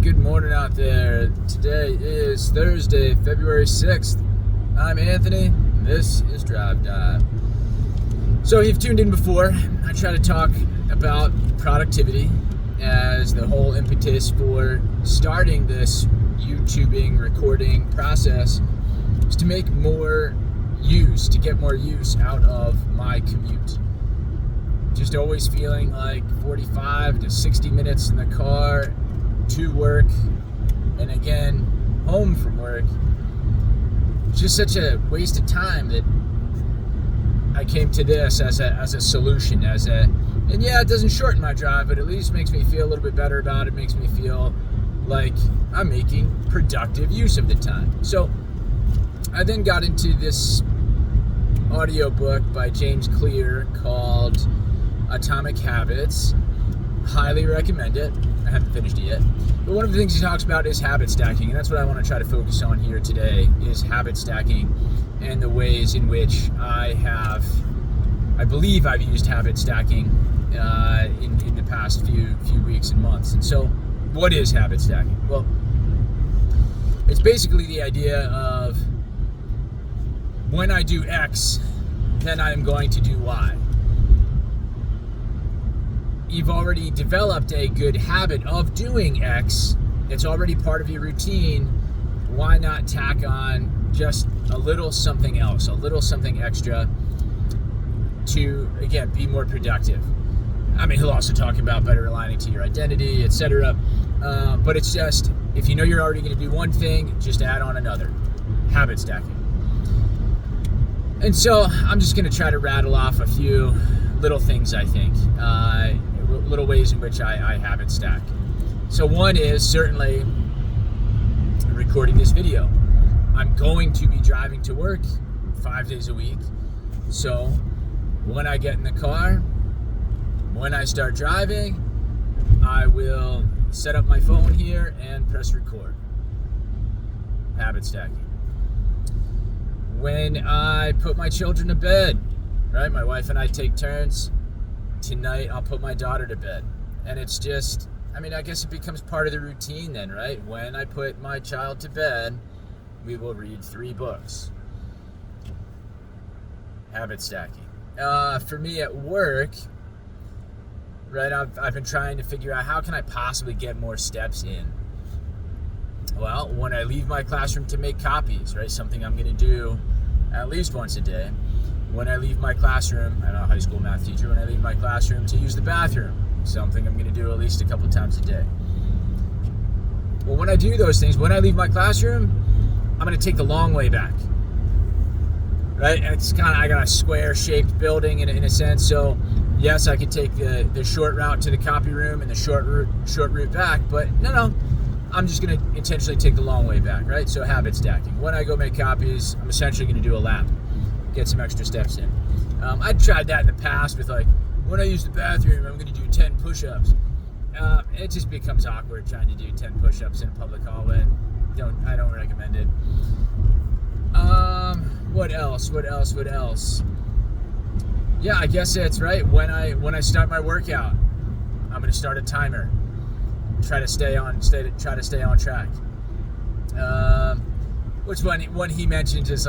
Good morning out there. Today is Thursday, February 6th. I'm Anthony, and this is Drive Dive. So, if you've tuned in before, I try to talk about productivity as the whole impetus for starting this YouTubing, recording process is to make more use, to get more use out of my commute. Just always feeling like 45 to 60 minutes in the car to work and again home from work. It's just such a waste of time that I came to this as a solution, and yeah, it doesn't shorten my drive, but at least makes me feel a little bit better about it. Makes me feel like I'm making productive use of the time. So I then got into this audiobook by James Clear called Atomic Habits. Highly recommend it. I haven't finished it yet. But one of the things he talks about is habit stacking, and that's what I want to try to focus on here today, is habit stacking and the ways in which I believe I've used habit stacking in the past few weeks and months. And so, what is habit stacking? Well, it's basically the idea of when I do X, then I am going to do Y. You've already developed a good habit of doing X. It's already part of your routine. Why not tack on just a little something else, a little something extra to, again, be more productive? I mean, he'll also talk about better aligning to your identity, etc. But it's just, if you know you're already going to do one thing, just add on another. Habit stacking. And so I'm just going to try to rattle off a few little things, I think. Little ways in which I habit stack. So one is certainly recording this video. I'm going to be driving to work 5 days a week. So when I get in the car, when I start driving, I will set up my phone here and press record. Habit stacking. When I put my children to bed, right? My wife and I take turns. Tonight, I'll put my daughter to bed. And it's just, I guess it becomes part of the routine then, right? When I put my child to bed, we will read 3 books. Habit stacking. For me at work, right, I've been trying to figure out how can I possibly get more steps in. Well, when I leave my classroom to make copies, right, something I'm going to do at least once a day. When I leave my classroom, I'm a high school math teacher, when I leave my classroom to use the bathroom, something I'm going to do at least a couple times a day. Well, when I do those things, when I leave my classroom, I'm going to take the long way back. Right? And it's I got a square-shaped building in a sense, so yes, I could take the short route to the copy room and the short route back, but no, I'm just going to intentionally take the long way back, right? So habit stacking. When I go make copies, I'm essentially going to do a lap. Get some extra steps in. I tried that in the past with when I use the bathroom, I'm going to do 10 push-ups. It just becomes awkward trying to do 10 push-ups in a public hallway. I don't recommend it. What else? Yeah, I guess it's right. When I start my workout, I'm going to start a timer. Try to stay on track. Which one he mentions is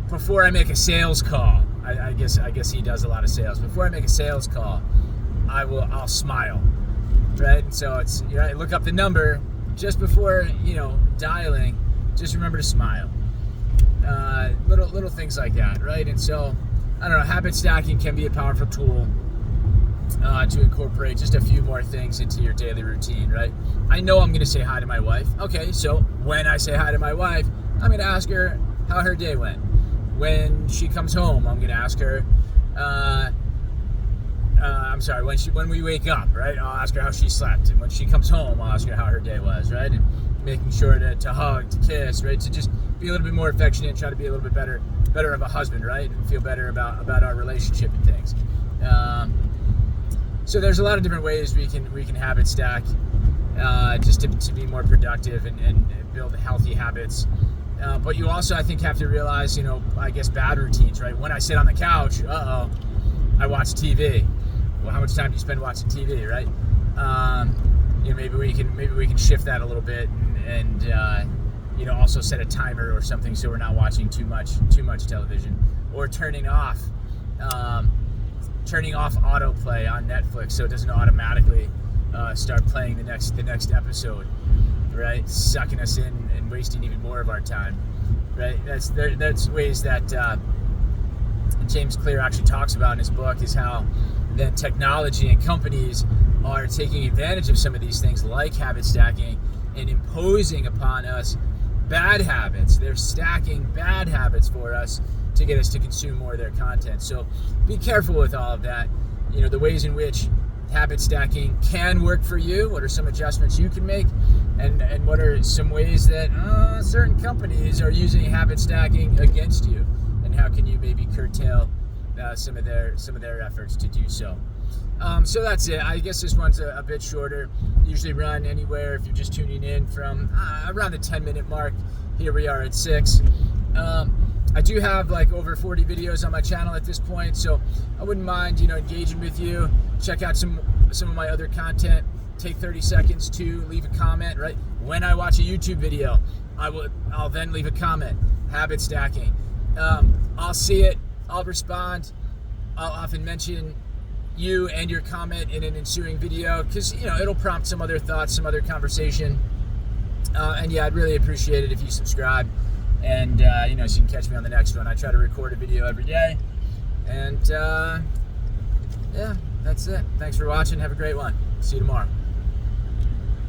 before I make a sales call, I guess he does a lot of sales. Before I make a sales call, I'll smile, right? And so it's, right, look up the number just before dialing. Just remember to smile. Little things like that, right? And so I don't know. Habit stacking can be a powerful tool to incorporate just a few more things into your daily routine, right? I know I'm going to say hi to my wife. Okay, so when I say hi to my wife, I'm going to ask her how her day went. When she comes home, I'm going to ask her, when we wake up, right? I'll ask her how she slept. And when she comes home, I'll ask her how her day was, right? And making sure to hug, to kiss, right? To just be a little bit more affectionate, try to be a little bit better of a husband, right? And feel better about our relationship and things. So there's a lot of different ways we can habit stack just to be more productive and build healthy habits. But you also, I think, have to realize, I guess bad routines, right? When I sit on the couch, I watch TV. Well, how much time do you spend watching TV, right? maybe we can shift that a little bit and also set a timer or something so we're not watching too much television, or turning off autoplay on Netflix so it doesn't automatically start playing the next episode, right? Sucking us in and wasting even more of our time, right? That's ways that James Clear actually talks about in his book, is how then technology and companies are taking advantage of some of these things like habit stacking and imposing upon us bad habits. They're stacking bad habits for us to get us to consume more of their content. So be careful with all of that. The ways in which habit stacking can work for you, what are some adjustments you can make, and what are some ways that certain companies are using habit stacking against you, and how can you maybe curtail some of their efforts to do so. So that's it. I guess this one's a bit shorter. Usually run anywhere, if you're just tuning in, from around the 10-minute mark. Here we are at 6. I do have like over 40 videos on my channel at this point, so I wouldn't mind engaging with you. Check out some of my other content. Take 30 seconds to leave a comment. Right when I watch a YouTube video, I'll then leave a comment. Habit stacking. I'll see it. I'll respond. I'll often mention you and your comment in an ensuing video, because it'll prompt some other thoughts, some other conversation. And yeah, I'd really appreciate it if you subscribe, and so you can catch me on the next one. I try to record a video every day, and yeah, that's it. Thanks for watching. Have a great one. See you tomorrow.